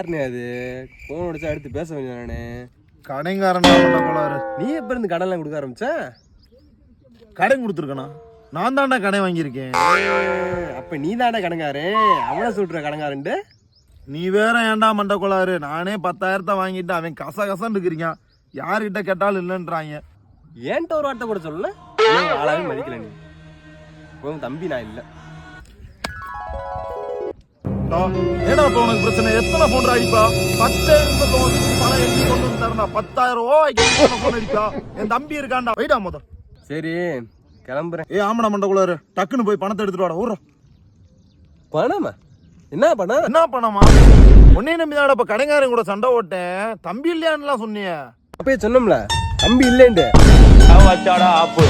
யாருண்ணே அது? போன் அடிச்சா எடுத்து பேச வேண்டிய நானே. கடைங்காரன் கோளாறு. நீ எப்ப இருந்து கடன்லாம் கொடுக்க ஆரம்பிச்ச? கடன் கொடுத்துருக்கனா? நான் தாண்டா கடை வாங்கியிருக்கேன். அப்ப நீ தானே கடங்காரு? அவனை சொல்ற கடங்காரன்ட்டு. நீ வேற ஏன்டா மண்ட கோளாறு? நானே 10,000 வாங்கிட்டு அவன் கசகசன்னு இருக்கிறீங்க. யாருக்கிட்ட கேட்டாலும் இல்லைன்றாங்க. ஏன்ட்ட ஒரு வார்த்தை கூட சொல்லல. ஆளாவே மதிக்கல நீ. உன் தம்பி நான் இல்ல. ஏடா இப்ப உனக்கு பிரச்சனை? எத்தனை போன் அடிப்பா? 10,000 பணம் எண்ணி கொண்டு வந்து தரா. 10,000 ரூபாய்க்கு போன் அடிப்பா. என் தம்பி இருக்காண்டா. வைடா மொதல். சரி கிளம்புறேன். ஆமடா மண்ட கோளாறு, டக்குன்னு போய் பணத்தை எடுத்துட்டு வாடா. ஊர்றோம். பணமா? என்ன பணம்? என்ன பணமா? உன்னைய நம்பிதாடா இப்ப கடைக்காரன் கூட சண்டை ஓட்டேன். தம்பி இல்லையான்லாம் சொன்னிய. அப்பயே சொன்னோம்ல தம்பி இல்லேன்ட்டு. வச்சாடா ஆப்பு.